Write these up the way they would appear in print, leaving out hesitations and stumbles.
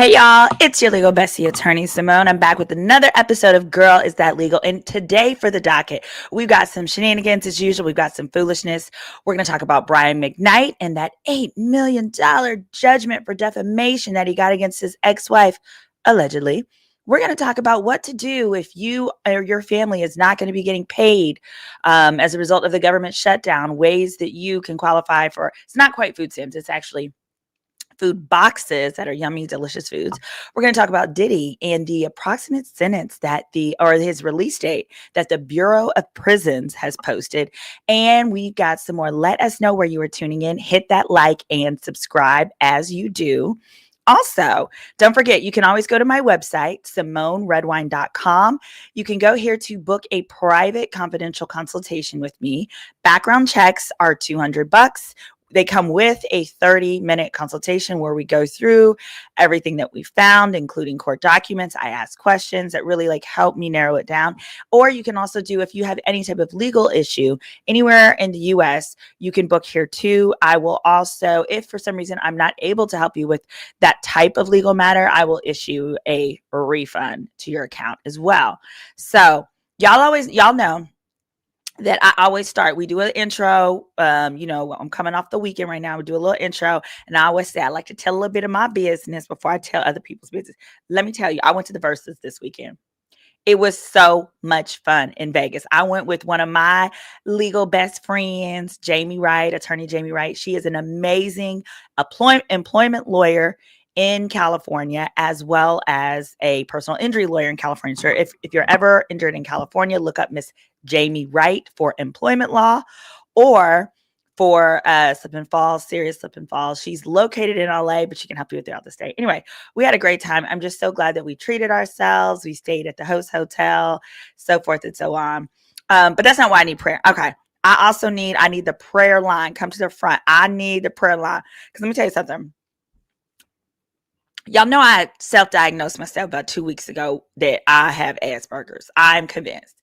Hey y'all, it's your legal bestie attorney Simone. I'm back with another episode of Girl Is That Legal. And today for the docket, we've got some shenanigans as usual. We've got some foolishness. We're going to talk about Bryant McNight and that $8 million judgment for defamation that he got against his ex-wife, allegedly. We're going to talk about what to do if you or your family is not going to be getting paid as a result of the government shutdown, ways that you can qualify for. It's not quite food stamps. It's actually food boxes that are yummy, delicious foods. We're going to talk about Diddy and the approximate sentence that his release date that the Bureau of Prisons has posted. And we've got some more. Let us know where you are tuning in. Hit that like and subscribe as you do. Also, don't forget, you can always go to my website, SimoneRedwine.com. You can go here to book a private confidential consultation with me. Background checks are $200. They come with a 30-minute consultation where we go through everything that we found, including court documents. I ask questions that really help me narrow it down. Or you can also do, if you have any type of legal issue anywhere in the US, you can book here too. I will also, if for some reason I'm not able to help you with that type of legal matter, I will issue a refund to your account as well. So y'all know that I always start. We do an intro. I'm coming off the weekend right now. We do a little intro. And I always say, I like to tell a little bit of my business before I tell other people's business. Let me tell you, I went to the Versus this weekend. It was so much fun in Vegas. I went with one of my legal best friends, Jamie Wright, attorney Jamie Wright. She is an amazing employment lawyer in California, as well as a personal injury lawyer in California. So if you're ever injured in California, look up Miss Jamie Wright for employment law or for slip and falls, serious slip and falls. She's located in LA, but she can help you throughout the state. Anyway, we had a great time. I'm just so glad that we treated ourselves. We stayed at the host hotel, so forth and so on. But that's not why I need prayer. Okay. I need the prayer line. Come to the front. I need the prayer line. Because let me tell you something. Y'all know I self-diagnosed myself about 2 weeks ago that I have Asperger's. I'm convinced.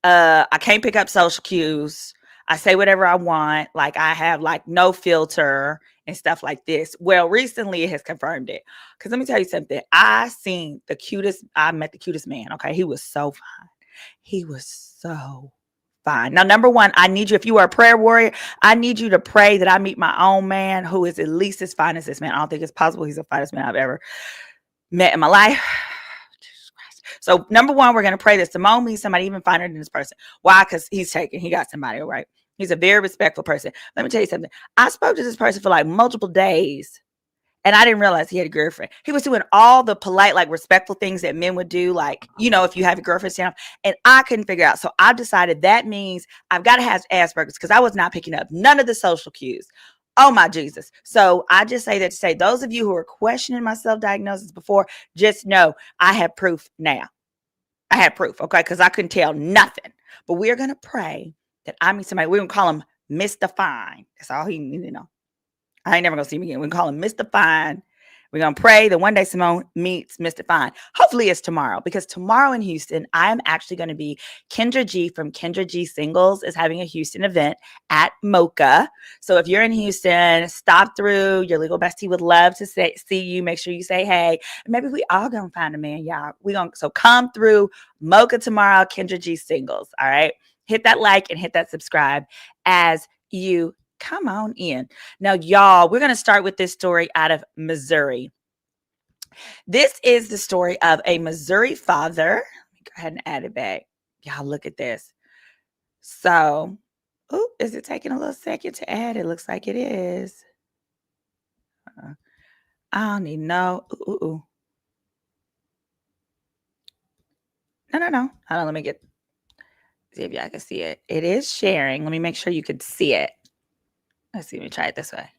I can't pick up social cues. I say whatever I want. I have no filter and stuff like this. Well, recently it has confirmed it. Because let me tell you something. I met the cutest man. Okay. He was so fine. He was so fine. Now, number one, I need you, if you are a prayer warrior, I need you to pray that I meet my own man who is at least as fine as this man. I don't think it's possible he's the finest man I've ever met in my life. So number one, we're going to pray that Simone meets somebody even finer than this person. Why? Because he got somebody, all right? He's a very respectful person. Let me tell you something. I spoke to this person for multiple days, and I didn't realize he had a girlfriend. He was doing all the polite, respectful things that men would do, if you have a girlfriend, stand up, and I couldn't figure out. So I decided that means I've got to have Asperger's because I was not picking up none of the social cues. Oh my Jesus. So I just say that to say, those of you who are questioning my self-diagnosis before, just know I have proof now. I had proof, okay, because I couldn't tell nothing. But we're going to pray that I meet somebody. We're going to call him Mr. Fine. That's all he needs to know. I ain't never going to see him again. We're going to call him Mr. Fine. We're going to pray that one day Simone meets Mr. Fine. Hopefully it's tomorrow, because tomorrow in Houston, I am actually going to be Kendra G from Kendra G Singles is having a Houston event at Mocha. So if you're in Houston, stop through. Your legal bestie would love to see you. Make sure you say hey. And maybe we all going to find a man, y'all. So come through Mocha tomorrow, Kendra G Singles. All right. Hit that like and hit that subscribe as you come on in. Now, y'all, we're going to start with this story out of Missouri. This is the story of a Missouri father. Let me go ahead and add it back. Y'all, look at this. So, is it taking a little second to add? It looks like it is. I don't even know. No. Hold on, let me see if y'all can see it. It is sharing. Let me make sure you could see it. Let's see. Let me try it this way.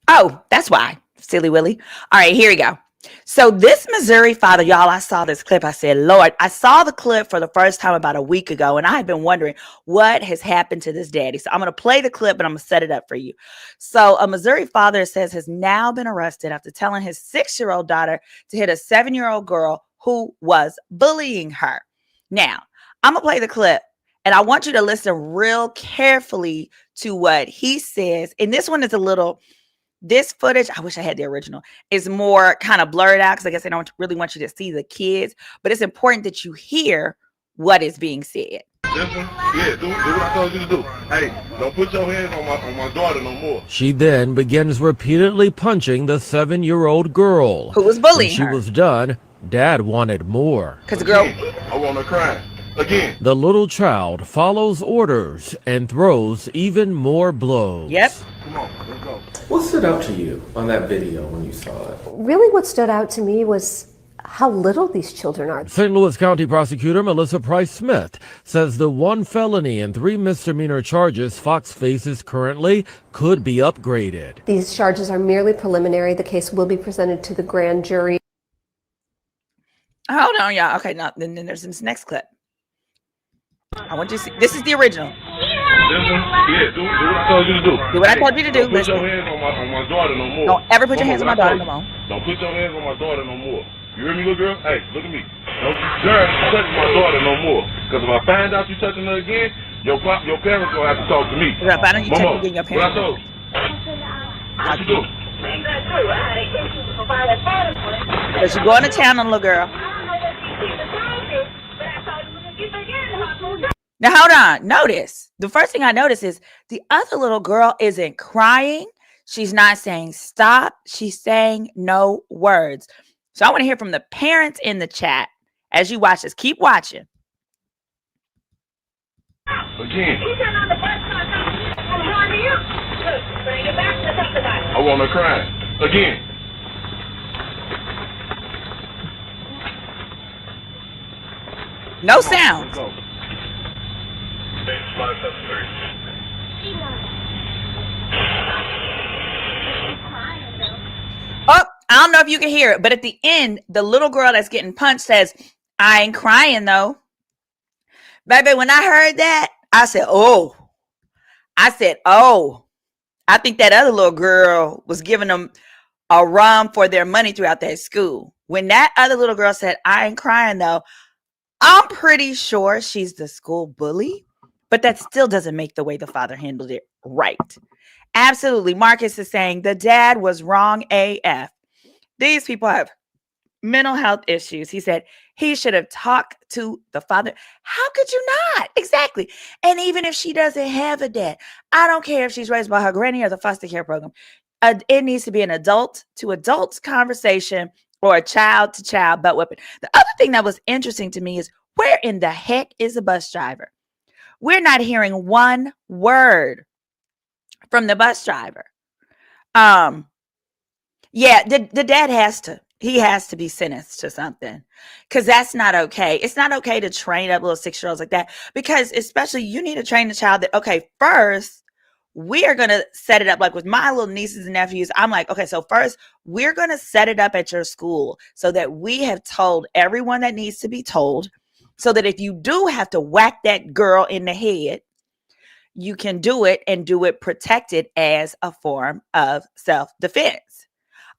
Oh, that's why. Silly Willy. All right, here we go. So this Missouri father, y'all, I saw this clip. I said, Lord, I saw the clip for the first time about a week ago, and I have been wondering what has happened to this daddy. So I'm going to play the clip, and I'm going to set it up for you. So a Missouri father says has now been arrested after telling his 6-year-old daughter to hit a 7-year-old girl who was bullying her. Now, I'm going to play the clip, and I want you to listen real carefully to what he says. And this one is a little This footage, I wish I had the original, is more kind of blurred out because I guess they don't really want you to see the kids, but it's important that you hear what is being said. This one? Yeah, do what I told you to do. Hey, don't put your hands on my daughter no more. She then begins repeatedly punching the 7-year-old girl. Who was bullying When she her. was done, Dad wanted more. Because the girl... I want her crying. Again. The little child follows orders and throws even more blows. Yep. Come on, let's go. What stood out to you on that video when you saw it? Really what stood out to me was how little these children are. St. Louis County Prosecutor Melissa Price-Smith says the 1 felony and 3 misdemeanor charges Fox faces currently could be upgraded. These charges are merely preliminary. The case will be presented to the grand jury. Hold on, y'all. Okay, now then there's this next clip. I want you to see. This is the original. This one? Yeah, do what I told you to do. Do what I told you to do. Don't put Listen. your hands on my daughter no more. Don't ever put your hands on my daughter no more. Don't put your hands on my daughter no more. You hear me, little girl? Hey, look at me. Don't you dare touch my daughter no more. Because if I find out you touching her again, your parents gonna have to talk to me. If I find out you touching again, your What I parents. told you? What you do? Because you going to town on little girl. Now hold on. Notice the first thing I notice is the other little girl isn't crying. She's not saying stop. She's saying no words. So I want to hear from the parents in the chat as you watch this. Keep watching. Again. I want her crying. Again. No sound. Let's go. Oh, I don't know if you can hear it, but at the end, the little girl that's getting punched says, I ain't crying though. Baby, when I heard that, I said, oh. I think that other little girl was giving them a run for their money throughout that school. When that other little girl said, I ain't crying though, I'm pretty sure she's the school bully, but that still doesn't make the way the father handled it right. Absolutely. Marcus is saying the dad was wrong AF. These people have mental health issues. He said he should have talked to the father. How could you not? Exactly. And even if she doesn't have a dad, I don't care if she's raised by her granny or the foster care program. It needs to be an adult to adult conversation or a child to child butt whipping. The other thing that was interesting to me is where in the heck is the bus driver? We're not hearing one word from the bus driver. Yeah, the dad has to. He has to be sentenced to something because that's not okay. It's not okay to train up little 6-year-olds like that because especially you need to train the child that, okay, first we are going to set it up like with my little nieces and nephews. I'm like, okay, so first we're going to set it up at your school so that we have told everyone that needs to be told so that if you do have to whack that girl in the head, you can do it and do it protected as a form of self-defense.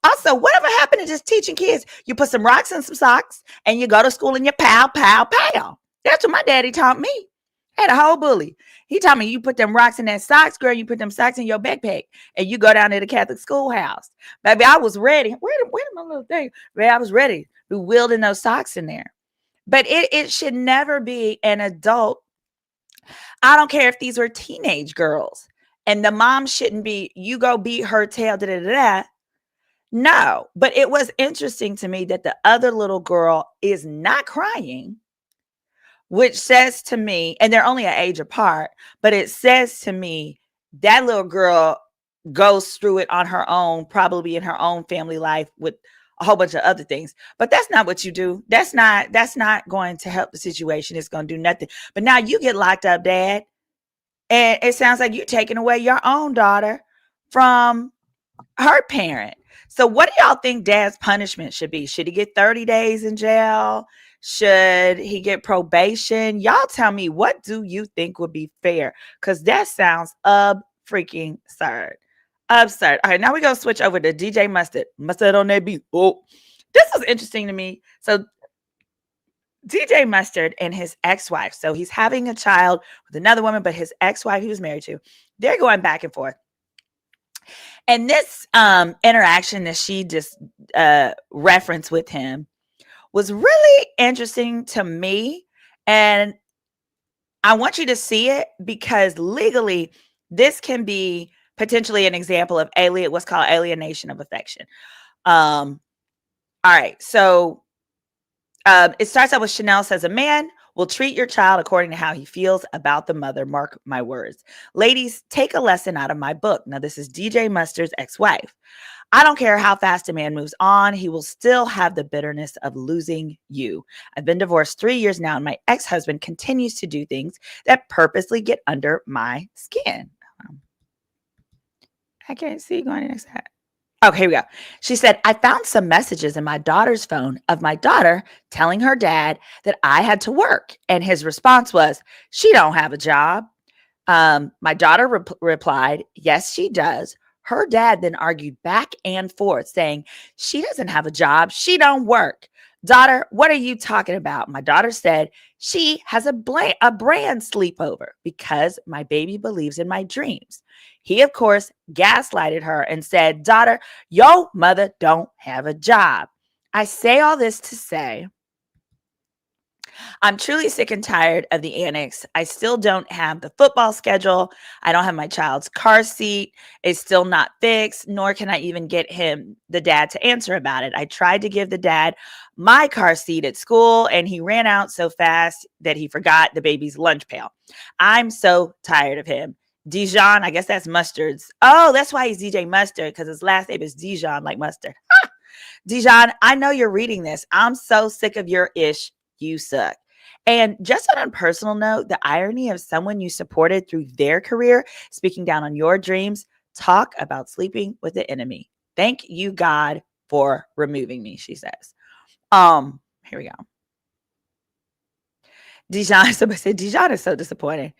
Also, whatever happened to just teaching kids? You put some rocks in some socks and you go to school and you pow, pow, pow. That's what my daddy taught me. I had a whole bully. He taught me you put them rocks in that socks, girl. You put them socks in your backpack and you go down to the Catholic schoolhouse. Baby, I was ready. Where my little thing? Baby, I was ready. We wielding those socks in there. But it should never be an adult. I don't care if these were teenage girls and the mom shouldn't be, you go beat her tail, da-da-da-da. No, but it was interesting to me that the other little girl is not crying, which says to me, and they're only an age apart, but it says to me that little girl goes through it on her own, probably in her own family life with a whole bunch of other things. But that's not what you do. That's not going to help the situation. It's going to do nothing. But now you get locked up, Dad. And it sounds like you're taking away your own daughter from her parent. So what do y'all think Dad's punishment should be? Should he get 30 days in jail? Should he get probation? Y'all tell me, what do you think would be fair? Because that sounds freaking absurd. Absurd. All right, now we're going to switch over to DJ Mustard. Mustard on that beat. Oh, this was interesting to me. So DJ Mustard and his ex-wife. So he's having a child with another woman, but his ex-wife he was married to, they're going back and forth. And this interaction that she just referenced with him was really interesting to me. And I want you to see it because legally, this can be potentially an example of what's called alienation of affection. All right. So it starts out with Chanel says, a man will treat your child according to how he feels about the mother. Mark my words. Ladies, take a lesson out of my book. Now, this is DJ Mustard's ex-wife. I don't care how fast a man moves on, he will still have the bitterness of losing you. I've been divorced 3 years now, and my ex-husband continues to do things that purposely get under my skin. I can't see going to the next hat. Okay, here we go. She said, I found some messages in my daughter's phone of my daughter telling her dad that I had to work. And his response was, she don't have a job. My daughter replied, yes, she does. Her dad then argued back and forth saying, she doesn't have a job. She don't work. Daughter, what are you talking about? My daughter said she has a brand sleepover because my baby believes in my dreams. He, of course, gaslighted her and said, daughter, your mother don't have a job. I say all this to say, I'm truly sick and tired of the annex. I still don't have the football schedule. I don't have my child's car seat. It's still not fixed, nor can I even get the dad, to answer about it. I tried to give the dad my car seat at school, and he ran out so fast that he forgot the baby's lunch pail. I'm so tired of him. Dijon, I guess that's Mustard's. Oh, that's why he's DJ Mustard, because his last name is Dijon, like mustard. Dijon, I know you're reading this. I'm so sick of your ish. You suck. And just on a personal note, the irony of someone you supported through their career speaking down on your dreams. Talk about sleeping with the enemy. Thank you, God, for removing me, she says. Here we go. Dijon, somebody said Dijon is so disappointing.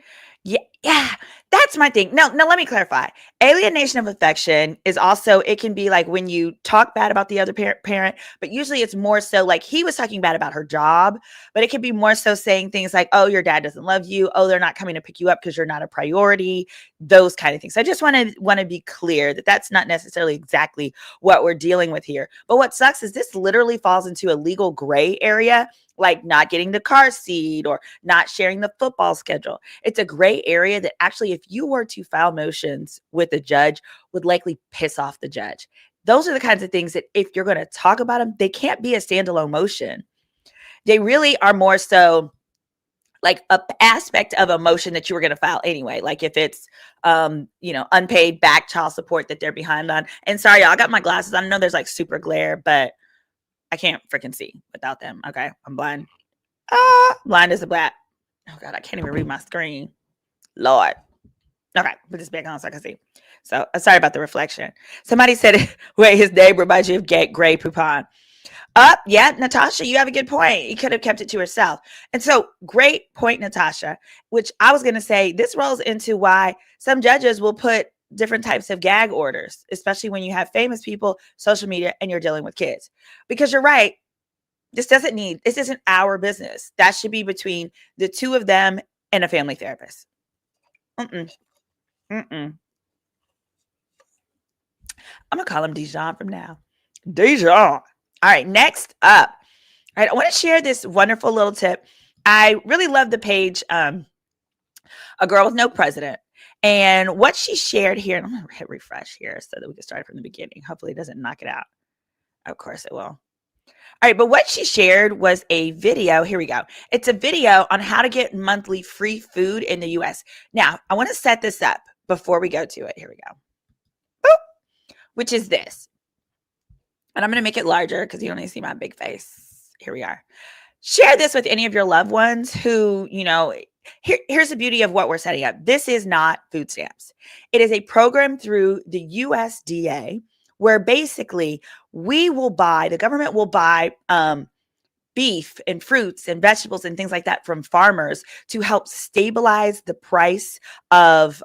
Yeah, that's my thing. No, let me clarify. Alienation of affection is also, it can be like when you talk bad about the other parent, but usually it's more so like he was talking bad about her job, but it could be more so saying things like, oh, your dad doesn't love you. Oh, they're not coming to pick you up because you're not a priority, those kind of things. So I just want to be clear that that's not necessarily exactly what we're dealing with here. But what sucks is this literally falls into a legal gray area, like not getting the car seat or not sharing the football schedule. It's a gray area that actually, if you were to file motions with the judge, would likely piss off the judge. Those are the kinds of things that if you're going to talk about them, they can't be a standalone motion. They really are more so like an aspect of a motion that you were going to file anyway. Like if it's, unpaid back child support that they're behind on. And sorry, y'all, I got my glasses on. I know there's like super glare, but I can't freaking see without them. Okay. I'm blind. Blind as a bat. Oh God, I can't even read my screen. Lord. Okay. Put this back on so I can see. So sorry about the reflection. Somebody said, wait, his neighbor reminds you of Grey Poupon. Yeah, Natasha, you have a good point. He could have kept it to herself. And so great point, Natasha, which I was going to say, this rolls into why some judges will put different types of gag orders, especially when you have famous people, social media, and you're dealing with kids. Because you're right. This isn't our business. That should be between the two of them and a family therapist. I'm going to call him Dijon from now. Dijon. All right, next up. All right, I want to share this wonderful little tip. I really love the page, A Girl with No President. And what she shared here, and I'm going to hit refresh here so that we can start from the beginning. Hopefully it doesn't knock it out. Of course it will. All right, but what she shared was a video. Here we go. It's a video on how to get monthly free food in the U.S. Now, I want to set this up before we go to it. Here we go. Boop, which is this. And I'm going to make it larger because you don't need to see my big face. Here we are. Share this with any of your loved ones who, here's the beauty of what we're setting up. This is not food stamps. It is a program through the USDA where basically the government will buy beef and fruits and vegetables and things like that from farmers to help stabilize the price of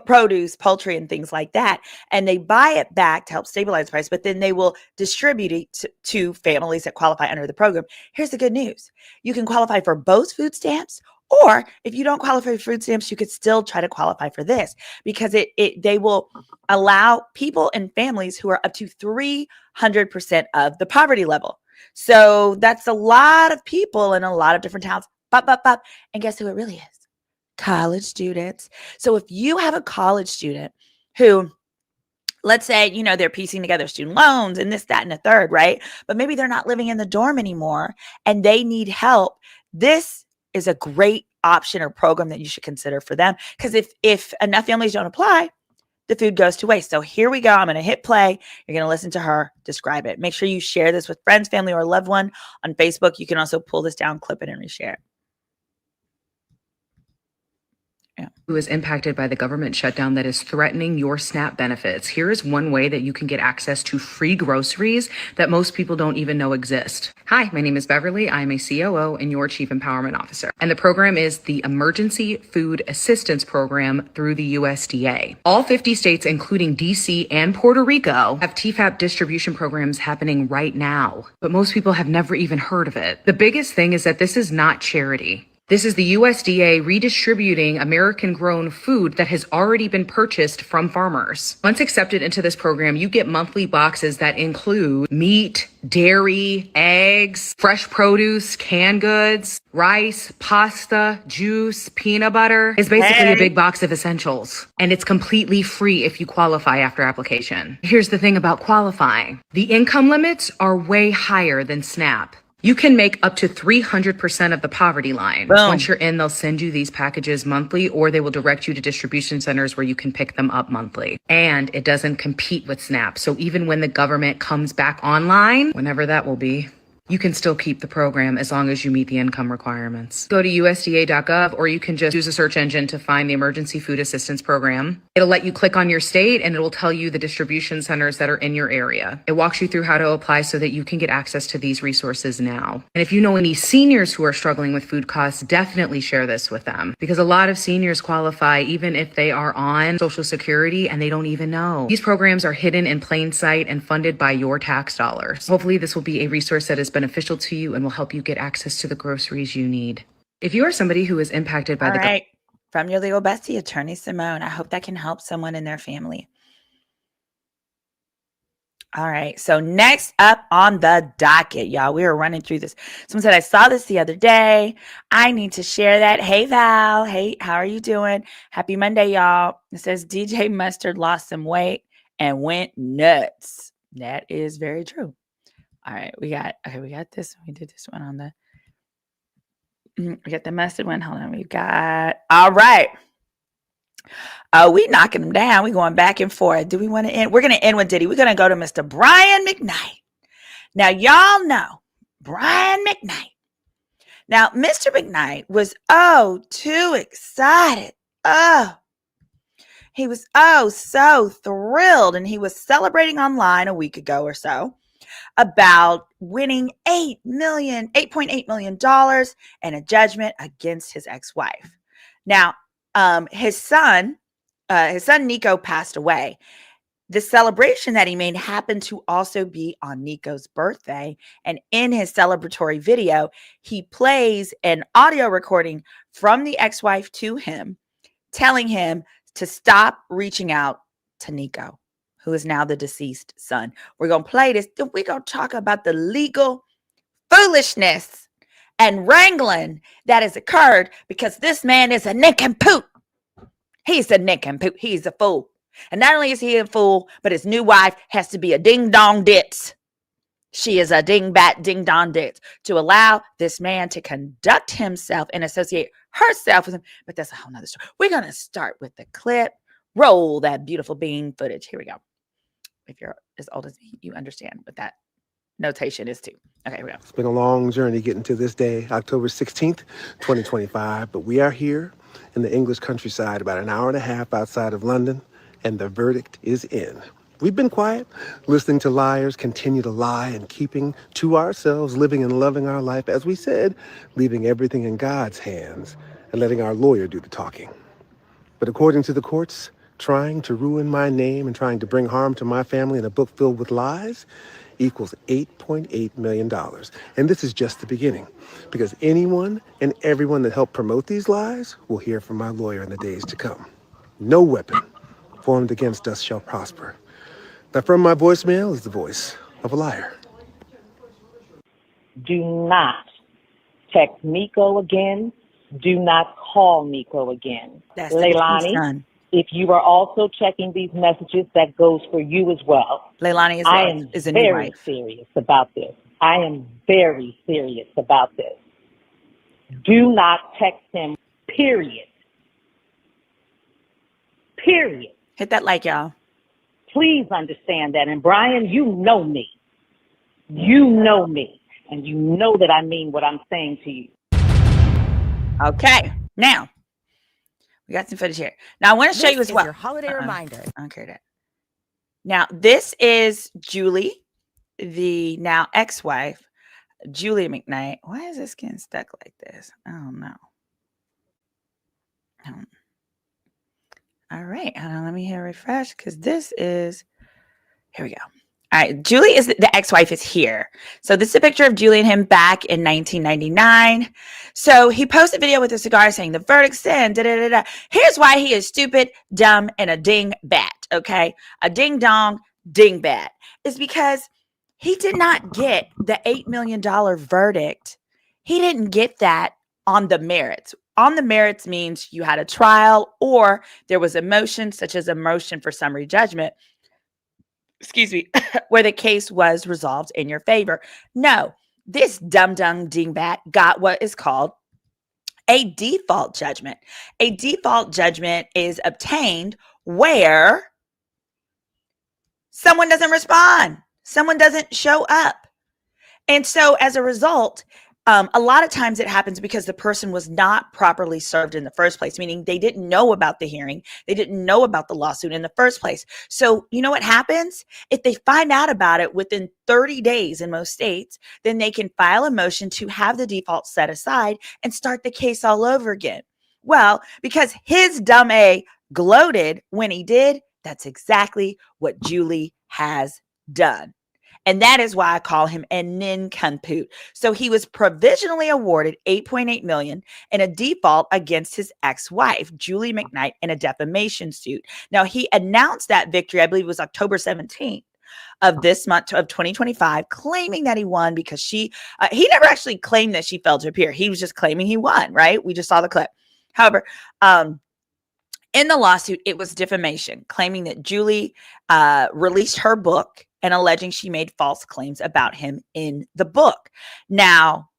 produce, poultry, and things like that. And they buy it back to help stabilize the price, but then they will distribute it to families that qualify under the program. Here's the good news. You can qualify for both food stamps Or if you don't qualify for food stamps, you could still try to qualify for this because they will allow people and families who are up to 300% of the poverty level. So that's a lot of people in a lot of different towns. And guess who it really is? College students. So if you have a college student who, let's say, they're piecing together student loans and this, that, and a third, right? But maybe they're not living in the dorm anymore and they need help. This is a great option or program that you should consider for them. Because if enough families don't apply, the food goes to waste. So here we go. I'm going to hit play. You're going to listen to her describe it. Make sure you share this with friends, family, or a loved one on Facebook. You can also pull this down, clip it, and reshare it. Who is impacted by the government shutdown that is threatening your SNAP benefits. Here is one way that you can get access to free groceries that most people don't even know exist. Hi, my name is Beverly. I'm a COO and your Chief Empowerment Officer. And the program is the Emergency Food Assistance Program through the USDA. All 50 states, including DC and Puerto Rico, have TFAP distribution programs happening right now. But most people have never even heard of it. The biggest thing is that this is not charity. This is the USDA redistributing American-grown food that has already been purchased from farmers. Once accepted into this program, you get monthly boxes that include meat, dairy, eggs, fresh produce, canned goods, rice, pasta, juice, peanut butter. It's basically a big box of essentials. And it's completely free if you qualify after application. Here's the thing about qualifying. The income limits are way higher than SNAP. You can make up to 300% of the poverty line. Boom. Once you're in, they'll send you these packages monthly, or they will direct you to distribution centers where you can pick them up monthly. And it doesn't compete with SNAP. So even when the government comes back online, whenever that will be, you can still keep the program as long as you meet the income requirements. Go to USDA.gov, or you can just use a search engine to find the Emergency Food Assistance Program. It'll let you click on your state and it will tell you the distribution centers that are in your area. It walks you through how to apply so that you can get access to these resources now. And if you know any seniors who are struggling with food costs, definitely share this with them, because a lot of seniors qualify even if they are on Social Security and they don't even know. These programs are hidden in plain sight and funded by your tax dollars. Hopefully this will be a resource that is beneficial to you and will help you get access to the groceries you need. If you are somebody who is impacted by All right. From your legal bestie, Attorney Simone. I hope that can help someone in their family. All right. So next up on the docket, y'all, we were running through this. Someone said, I saw this the other day. I need to share that. Hey, Val. Hey, how are you doing? Happy Monday, y'all. It says DJ Mustard lost some weight and went nuts. That is very true. All right, we got this. We did this one on the, we got the mustard one. Hold on, we got, all right. We knocking them down. We going back and forth. Do we want to end? We're going to end with Diddy. We're going to go to Mr. Bryant McNight. Now, y'all know Bryant McNight. Now, Mr. McNight was, too excited. He was, so thrilled. And he was celebrating online a week ago or so about winning $8.8 million in a judgment against his ex-wife. Now, his son Nico passed away. The celebration that he made happened to also be on Nico's birthday. And in his celebratory video, he plays an audio recording from the ex-wife to him, telling him to stop reaching out to Nico, who is now the deceased son. We're going to play this. Then we're going to talk about the legal foolishness and wrangling that has occurred because this man is a nincompoop. He's a nincompoop. He's a fool. And not only is he a fool, but his new wife has to be a ding-dong ditz. She is a ding-bat, ding-dong ditz to allow this man to conduct himself and associate herself with him. But that's a whole nother story. We're going to start with the clip. Roll that beautiful bean footage. Here we go. If you're as old as me, you understand what that notation is too. Okay, here we go. It's been a long journey getting to this day, October 16th, 2025. But we are here in the English countryside, about an hour and a half outside of London, and the verdict is in. We've been quiet, listening to liars continue to lie and keeping to ourselves, living and loving our life, as we said, leaving everything in God's hands and letting our lawyer do the talking. But according to the courts, trying to ruin my name and trying to bring harm to my family in a book filled with lies equals $8.8 million. And this is just the beginning, because anyone and everyone that helped promote these lies will hear from my lawyer in the days to come. No weapon formed against us shall prosper. That from my voicemail is the voice of a liar. Do not text Miko again. Do not call Miko again. That's the deceased Leilani, son. if you are also checking these messages, that goes for you as well. Leilani is a new very wife. serious about this. I am very serious about this. Do not text him, period. Period. Hit that like, y'all. Please understand that. And Brian, you know me. You know me. And you know that I mean what I'm saying to you. Okay. Now, we got some footage here. Now, I want to show you as well. Your holiday reminder. I don't care that. Now, this is Julie, the now ex-wife, Julie McKnight. Why is this getting stuck like this? I don't know. All right. Let me hit refresh because this is, here we go. All right. Julie is the ex-wife is here. So this is a picture of Julie and him back in 1999. So he posted a video with a cigar saying the verdict's in. Here's why he is stupid, dumb, and a ding bat. Okay. A ding dong, ding bat. It's because he did not get the $8 million verdict. He didn't get that on the merits. On the merits means you had a trial or there was a motion, such as a motion for summary judgment, where the case was resolved in your favor. No, this dumb dingbat got what is called a default judgment. A default judgment is obtained where someone doesn't respond, someone doesn't show up. And so as a result, a lot of times it happens because the person was not properly served in the first place, meaning they didn't know about the hearing. They didn't know about the lawsuit in the first place. So you know what happens? If they find out about it within 30 days in most states, then they can file a motion to have the default set aside and start the case all over again. Well, because his dumb A gloated when he did, that's exactly what Julie has done. And that is why I call him a nincompoop. So he was provisionally awarded $8.8 million in a default against his ex-wife, Julie McKnight, in a defamation suit. Now, he announced that victory, I believe it was October 17th of this month of 2025, claiming that he won because he never actually claimed that she failed to appear. He was just claiming he won, right? We just saw the clip. However, in the lawsuit, it was defamation, claiming that Julie released her book and alleging she made false claims about him in the book. Now,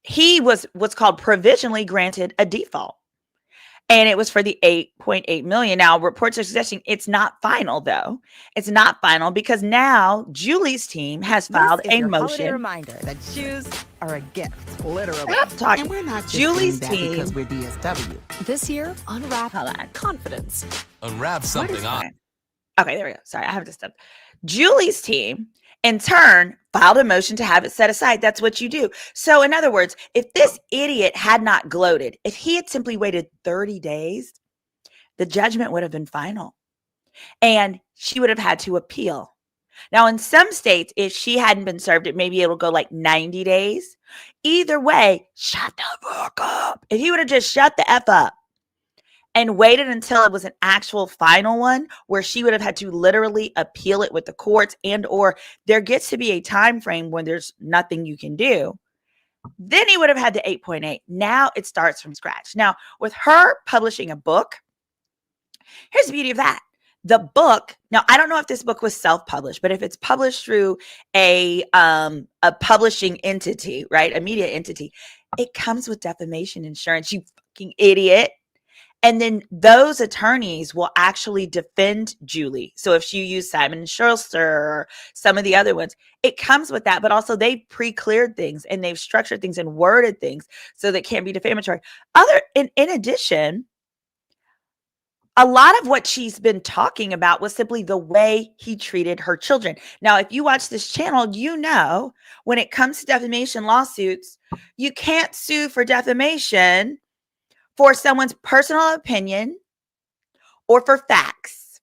he was what's called provisionally granted a default, and it was for the $8.8 million. Now, reports are suggesting it's not final, though. It's not final because now Julie's team has filed a motion. Reminder that shoes are a gift, literally. And we're not just Julie's doing that team because we're DSW. This year, unwrap Hold on. confidence. Unwrap something on. Okay, there we go. Sorry, I have to stop. Julie's team, in turn, filed a motion to have it set aside. That's what you do. So, in other words, if this idiot had not gloated, if he had simply waited 30 days, the judgment would have been final. And she would have had to appeal. Now, in some states, if she hadn't been served, it maybe it'll go like 90 days. Either way, shut the fuck up. If he would have just shut the F up and waited until it was an actual final one where she would have had to literally appeal it with the courts, and or there gets to be a time frame when there's nothing you can do, then he would have had the 8.8. Now it starts from scratch. Now, with her publishing a book, here's the beauty of that. The book, now I don't know if this book was self-published, but if it's published through a publishing entity, right, a media entity, it comes with defamation insurance, you fucking idiot. And then those attorneys will actually defend Julie. So if you use Simon & Schuster or some of the other ones, it comes with that. But also they pre-cleared things and they've structured things and worded things so that it can't be defamatory. In addition, a lot of what she's been talking about was simply the way he treated her children. Now, if you watch this channel, you know when it comes to defamation lawsuits, you can't sue for defamation for someone's personal opinion or for facts.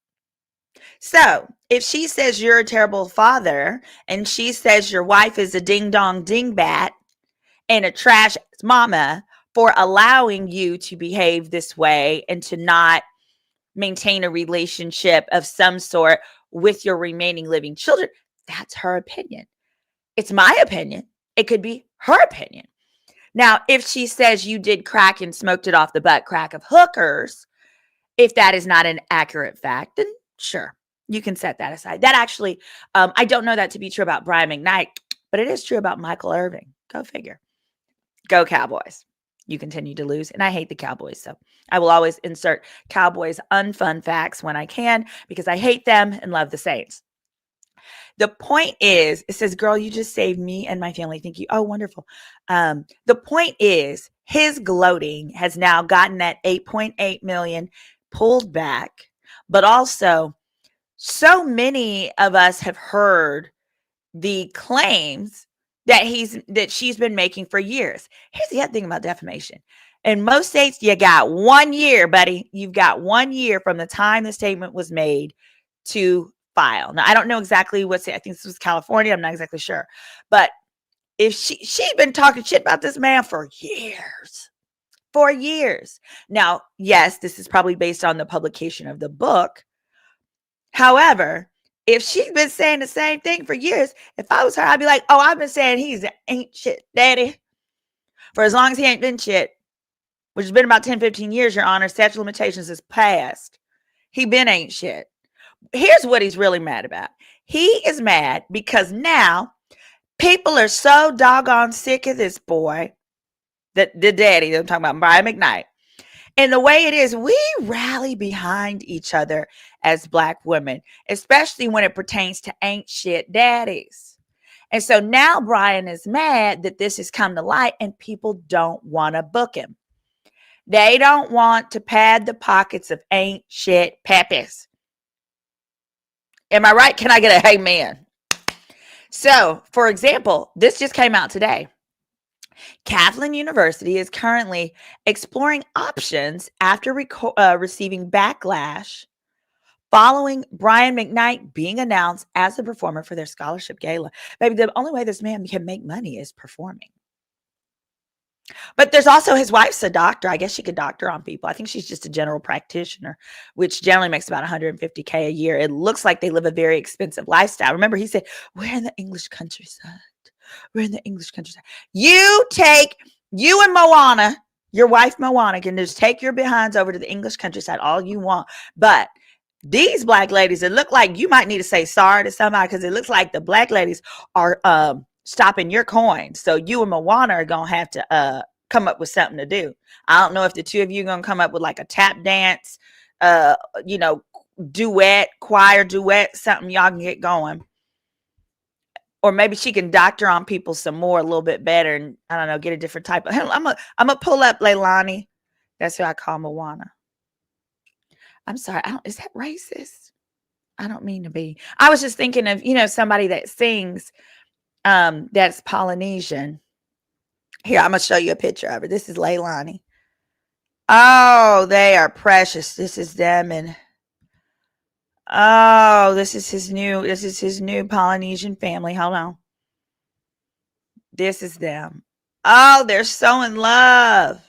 So if she says you're a terrible father and she says your wife is a ding dong dingbat and a trash mama for allowing you to behave this way and to not maintain a relationship of some sort with your remaining living children, that's her opinion. It's my opinion. It could be her opinion. Now, if she says you did crack and smoked it off the butt crack of hookers, if that is not an accurate fact, then sure, you can set that aside. That actually, I don't know that to be true about Brian McKnight, but it is true about Michael Irving. Go figure. Go Cowboys. You continue to lose. And I hate the Cowboys. So I will always insert Cowboys unfun facts when I can because I hate them and love the Saints. The point is, it says, girl, you just saved me and my family. Thank you. Oh, wonderful. The point is, his gloating has now gotten that 8.8 million pulled back. But also, so many of us have heard the claims that she's been making for years. Here's the other thing about defamation. In most states, you got 1 year, buddy. You've got 1 year from the time the statement was made to file. Now, I don't know exactly what state. I think this was California. I'm not exactly sure. But if she'd been talking shit about this man for years. For years. Now, yes, this is probably based on the publication of the book. However, if she's been saying the same thing for years, if I was her, I'd be like, oh, I've been saying he's ain't shit daddy for as long as he ain't been shit, which has been about 10, 15 years, Your Honor. Statute of limitations is passed. He been ain't shit. Here's what he's really mad about. He is mad because now people are so doggone sick of this boy, the daddy, I'm talking about Brian McKnight. And the way it is, we rally behind each other as Black women, especially when it pertains to ain't shit daddies. And so now Brian is mad that this has come to light and people don't want to book him. They don't want to pad the pockets of ain't shit pappies. Am I right? Can I get a amen? So, for example, this just came out today. Kaplan University is currently exploring options after receiving backlash following Brian McKnight being announced as a performer for their scholarship gala. Baby, the only way this man can make money is performing. But there's also his wife's a doctor. I guess she could doctor on people. I think she's just a general practitioner, which generally makes about $150K a year. It looks like they live a very expensive lifestyle. Remember, he said, we're in the English countryside. We're in the English countryside. You and Moana, your wife Moana, can just take your behinds over to the English countryside all you want. But these Black ladies, it look like you might need to say sorry to somebody because it looks like the Black ladies are stopping your coin. So you and Moana are going to have to come up with something to do. I don't know if the two of you are going to come up with like a tap dance, duet, choir duet, something y'all can get going. Or maybe she can doctor on people some more, a little bit better, and I don't know, get a different type of. I'm gonna pull up Leilani. That's who I call Moana. I'm sorry. Is that racist? I don't mean to be. I was just thinking of somebody that sings, that's Polynesian. Here, I'm gonna show you a picture of her. This is Leilani. Oh, they are precious. This is them, and oh, this is his new Polynesian family. Hold on. This is them. Oh, they're so in love.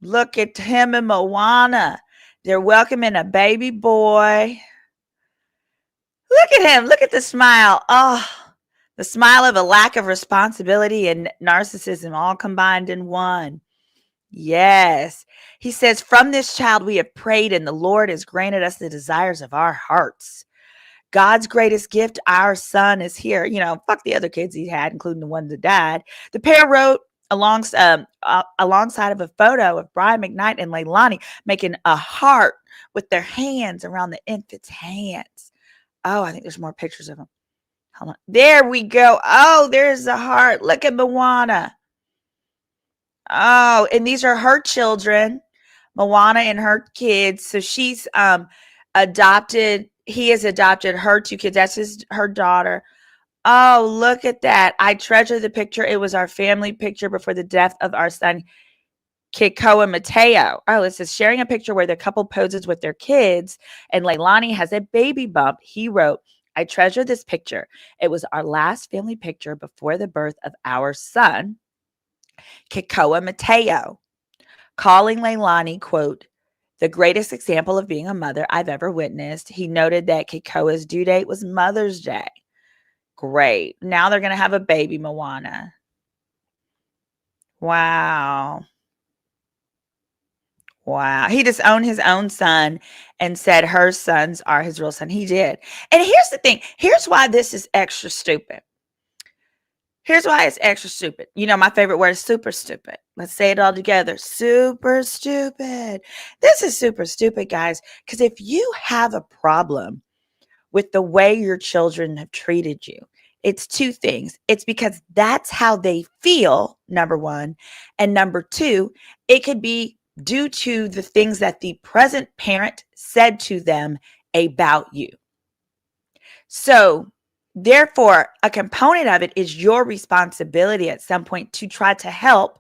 Look at him and Moana. They're welcoming a baby boy. Look at him. Look at the smile. Oh, the smile of a lack of responsibility and narcissism all combined in one. Yes. He says, from this child we have prayed and the Lord has granted us the desires of our hearts. God's greatest gift, our son, is here. Fuck the other kids he had, including the ones that died. The pair wrote alongside of a photo of Brian McKnight and Leilani making a heart with their hands around the infant's hands. Oh, I think there's more pictures of them. Hold on. There we go. Oh, there's the heart. Look at Moana. Oh, and these are her children, Moana and her kids. So she's adopted. He has adopted her two kids. That's her daughter. Oh, look at that. I treasure the picture. It was our family picture before the death of our son, Kiko and Mateo. Oh, it says sharing a picture where the couple poses with their kids and Leilani has a baby bump. He wrote, I treasure this picture. It was our last family picture before the birth of our son, Kiko and Mateo, calling Leilani, quote, the greatest example of being a mother I've ever witnessed. He noted that Kikoa's due date was Mother's Day. Great. Now they're going to have a baby, Moana. Wow. Wow. He disowned his own son and said her sons are his real son. He did. And here's the thing. Here's why this is extra stupid. Here's why it's extra stupid. You know, my favorite word is super stupid. Let's say it all together. Super stupid. This is super stupid, guys, because if you have a problem with the way your children have treated you, it's two things. It's because that's how they feel, number one. And number two, it could be due to the things that the present parent said to them about you. So, therefore, a component of it is your responsibility at some point to try to help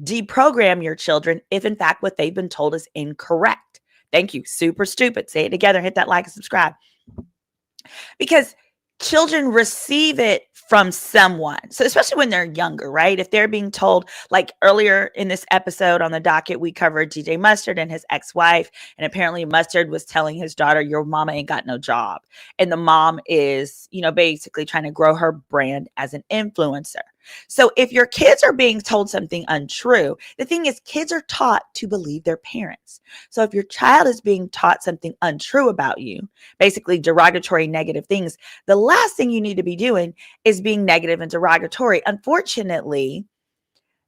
deprogram your children if, in fact, what they've been told is incorrect. Thank you. Super stupid. Say it together. Hit that like and subscribe. Because children receive it from someone. So especially when they're younger, right? If they're being told, like earlier in this episode on the docket, we covered DJ Mustard and his ex-wife. And apparently Mustard was telling his daughter, your mama ain't got no job. And the mom is, you know, basically trying to grow her brand as an influencer. So if your kids are being told something untrue, the thing is kids are taught to believe their parents. So if your child is being taught something untrue about you, basically derogatory, negative things, the last thing you need to be doing is being negative and derogatory. Unfortunately,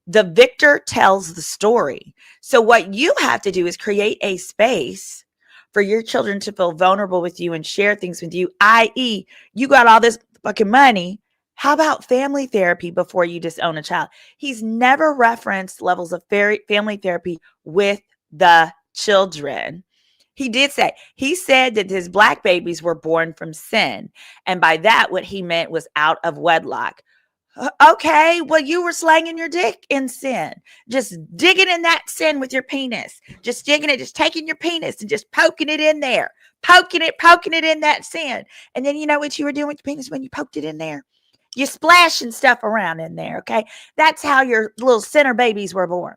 the victor tells the story. So what you have to do is create a space for your children to feel vulnerable with you and share things with you, i.e., you got all this fucking money. How about family therapy before you disown a child? He's never referenced levels of family therapy with the children. He did say, he said that his black babies were born from sin. And by that, what he meant was out of wedlock. Okay, well, you were slanging your dick in sin. Just digging in that sin with your penis. Just digging it, just taking your penis and just poking it in there. Poking it in that sin. And then you know what you were doing with your penis when you poked it in there? You're splashing stuff around in there, okay? That's how your little sinner babies were born.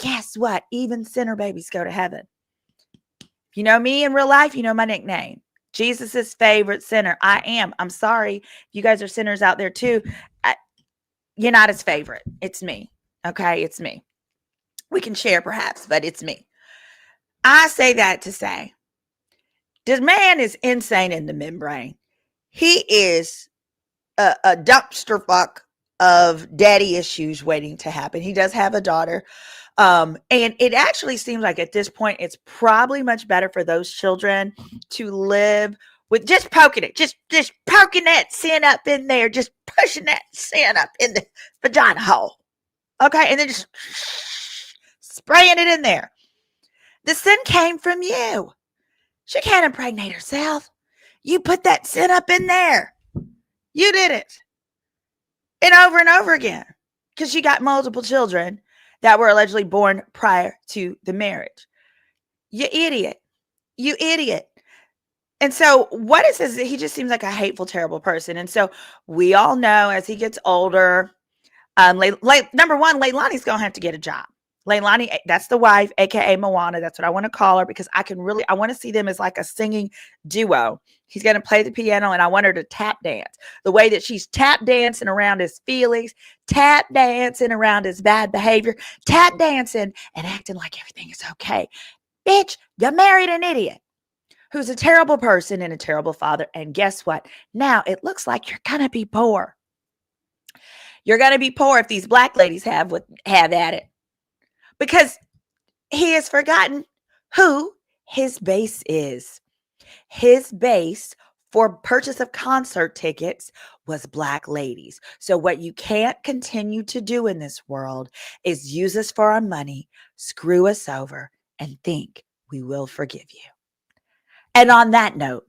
Guess what? Even sinner babies go to heaven. If you know me in real life, you know my nickname. Jesus's favorite sinner. I am. I'm sorry. You guys are sinners out there too. You're not his favorite. It's me, okay? It's me. We can share perhaps, but it's me. I say that to say, this man is insane in the membrane. He is a dumpster fuck of daddy issues waiting to happen. He does have a daughter. And it actually seems like at this point, it's probably much better for those children to live with just poking it, just poking that sin up in there, just pushing that sin up in the vagina hole. Okay. And then just spraying it in there. The sin came from you. She can't impregnate herself. You put that sin up in there. You did it. And over again. Because she got multiple children that were allegedly born prior to the marriage. You idiot. You idiot. And so what it says, he just seems like a hateful, terrible person. And so we all know as he gets older, number one, Leilani's going to have to get a job. Leilani, that's the wife, aka Moana. That's what I want to call her because I want to see them as like a singing duo. He's going to play the piano and I want her to tap dance. The way that she's tap dancing around his feelings, tap dancing around his bad behavior, tap dancing and acting like everything is okay. Bitch, you married an idiot who's a terrible person and a terrible father. And guess what? Now it looks like you're going to be poor. You're going to be poor if these black ladies have at it. Because he has forgotten who his base is. His base for purchase of concert tickets was black ladies. So what you can't continue to do in this world is use us for our money, screw us over, and think we will forgive you. And on that note,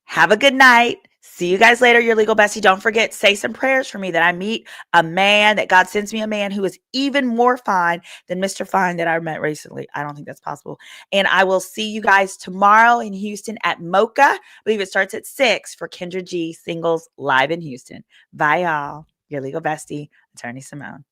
have a good night. See you guys later, your legal bestie. Don't forget, say some prayers for me that I meet a man, that God sends me a man who is even more fine than Mr. Fine that I met recently. I don't think that's possible. And I will see you guys tomorrow in Houston at Mocha. I believe it starts at 6 for Kendra G Singles live in Houston. Bye, y'all. Your legal bestie, Attorney Simone.